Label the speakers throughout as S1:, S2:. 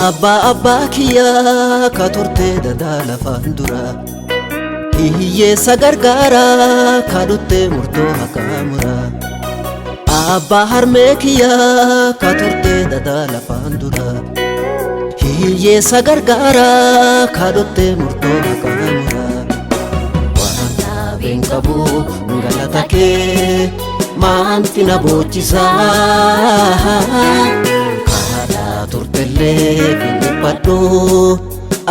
S1: Abba kiyya ka turte dadaala faandura hiyyeessa gargaara ka dhutte murtoo haqaamura. Abba harmee kiyya ka turte dadaala faandura hiyyeessa gargaara ka dhutte murtoo haqaamura. Waan dhaabeen qabu galata kee maanti na boochisaa turtelee finnipadhu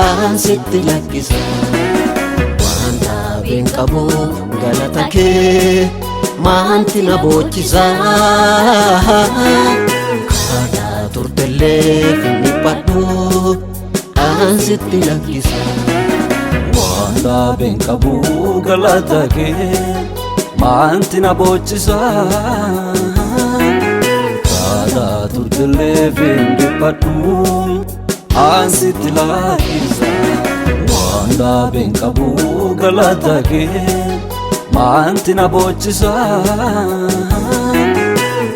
S1: ansitti lakkisa. Waan dhaabeen qabu galata kee maanti na boochisaa kaadhaa turtelee finnipadhu ansitti lakkisa.
S2: Waan dhaabeen qabu galata kee maanti na boochisaa turtelee finnipadhu ansitti lakkisa. Waan dhaabeen qabu galata kee maanti na boochisaa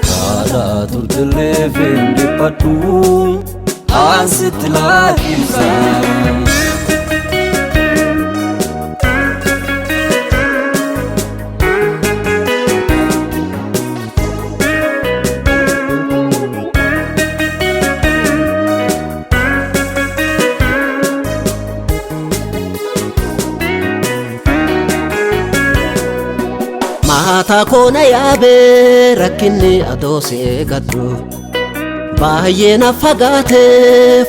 S2: kaadhaa turtelee finnipadhu ansitti lakkisa.
S1: Maataa koona yaabe rakkinni adoo si eeggadhu baay'ee na fagaate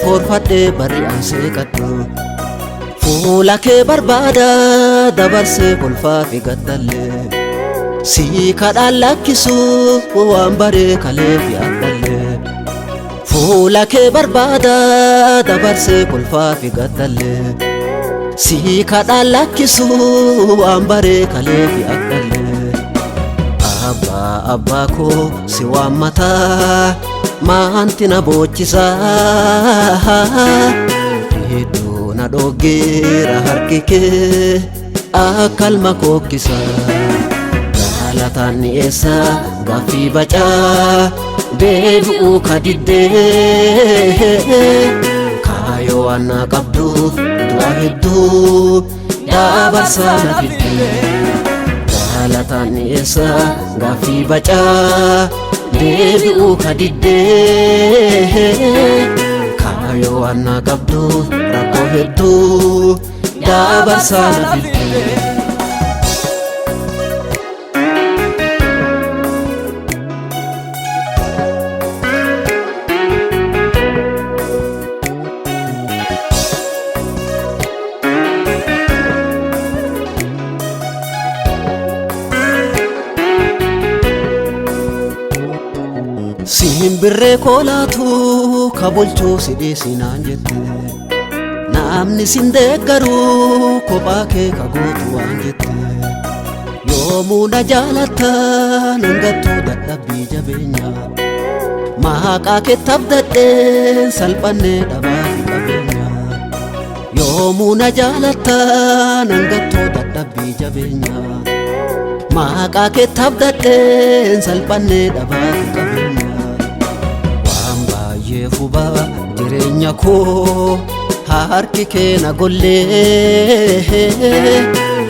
S1: foorfadhee bari'aan seeqadhu. Fuula kee barbaada dabarsee kolfaa fi gaddallee sii kadhaan lakkisu waan baree kalee fi addallee. Fuula kee barbaada dabarsee kolfaa fi gaddallee sii kadhaan lakkisu waan baree kalee fi addallee. Abba ko si waammata maanti na boochisaa hedduu na dhoggeera harki kee akka ilma kookisa. Galataan dhiyeessa gaaffii bacaa deebi'uu ka diddee kaayoo waan na qabduuf du'a hedduu dabarsaa na fiddee. Galataan dhiyeessa gaaffii bacaa deebi'uu ka diddee kaayoo waan na qabduuf rakkoo hedduu dabarsaa na fiddee. Simbirree koolaatu ka bulchuu si dhiisinaan jette namni sin deeggaru kophaa kee ka gootu waan jette. Yoomuu na jaalatta nan gattuu dadhabbii jabeenya maqaa kee tabdadhee salphannee dhabaa fi qabeenya. Yoomuu na jaalatta nan gattuu dadhabbii jabeenya maqaa kee tabdadhee salphannee dhabaa fi qabeenya. Fuba jireenya koo harki kee na gollee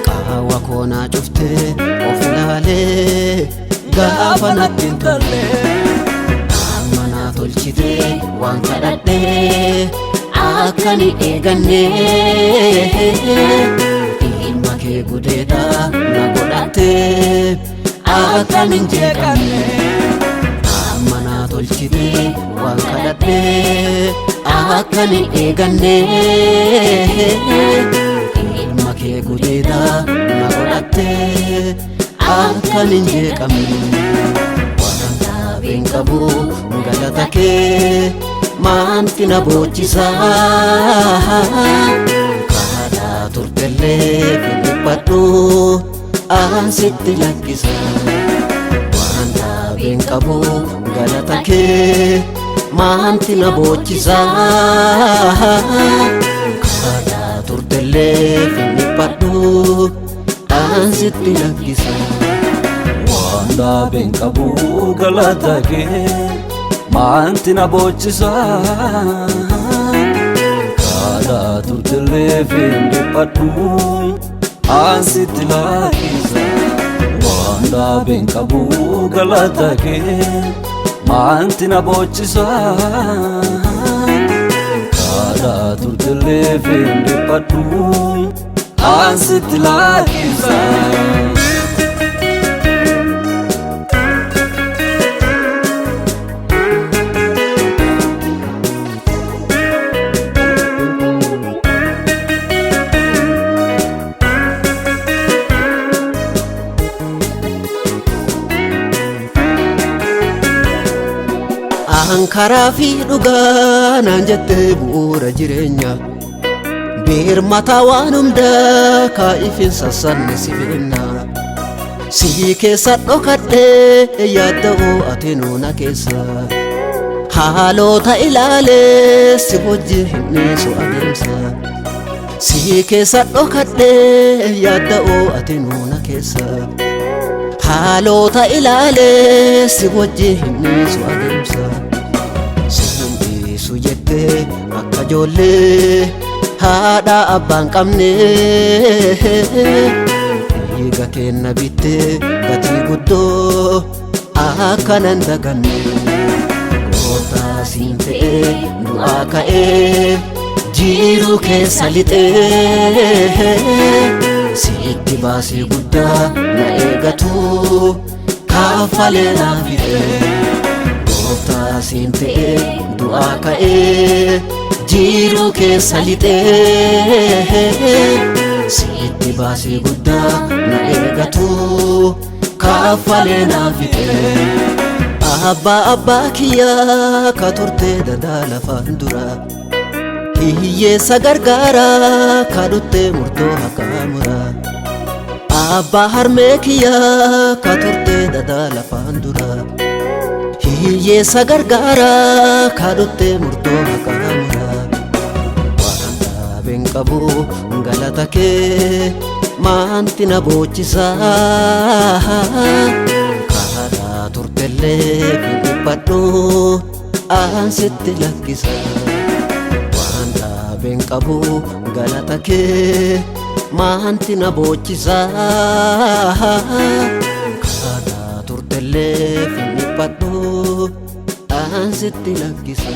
S1: qaawwa koo na cuftee of ilaalee gaafa natti hin tolle. Amma na tolchitee waan kadhadhee akka ni eegannee ilma kee gudeedhaa na godhattee akka hin jeeqamne. Tolchitee waan kadhadhee akka ni eegannee ilma kee gudeedhaa na godhattee akka hin jeeqamne. Waan dhaabeen qabu galata kee maanti na boochisaa kaadhaa turtelee finnipadhu ansitti lakkisa. Waan dhaabeen qabu galata kee maanti na boochisaa kaadhaa turtelee finnipadhu ansitti lakkisa.
S2: Waan dhaabeen qabu galata kee maanti na boochisaa Kaadhaa turtillee fiindhiphadhu ansitti lakkisa. Waan dhaabeen qabu galata kee maanti na boochisa. Kaadhaa turtillee fiindhiphadhu ansitti lakkisa.
S1: Karaa fi dhugaa naan jettee bu'uura jireenya birmataa waan hundaa kaa'ifin sassanne si beekna. Si keessa dhokadhee yaadda'uu ati nuuna keessa haalota ilaalee si wajjin hin dhiisu adeemsa. Si keessa dhokadhee yaadda'uu ati nuuna keessa haalota ilaalee si wajjin hin dhiisu adeemsa. Su jettee akka ijoollee haadha abbaan qabne dhiiga kenna bittee gatii guddoo akka nan daganne. Gooftaa siin ta'ee du'aa ka'ee jiruu keessa lixee sitti baasii guddaa na eegatu kaffalee naaf fidee. Gooftaa siin ta'ee du'aa ka'ee jiruu keessa lixee sitti baasii guddaa na eegatu kaffalee naaf fidee. Abbaa kiyyaa ka turtee dadaa lafaan dura hiyyeessa gargaaraa ka dhuttee murtoo haqaa mura. Abbaa harmee kiyyaa ka turtee dadaa lafaan dura hiyyeessa gargaaraa ka dhuttee murtoo haqaa mura. Waan dhaabeen qabu galata kee maanti na boochisa. Kaadhaa turtellee fiindhiphadhu ansitti lakkisa. Waan dhaabeen qabu galata kee maanti na boochisa. Kaadhaa turtellee fiindhiphadhu ansitti lakkisa.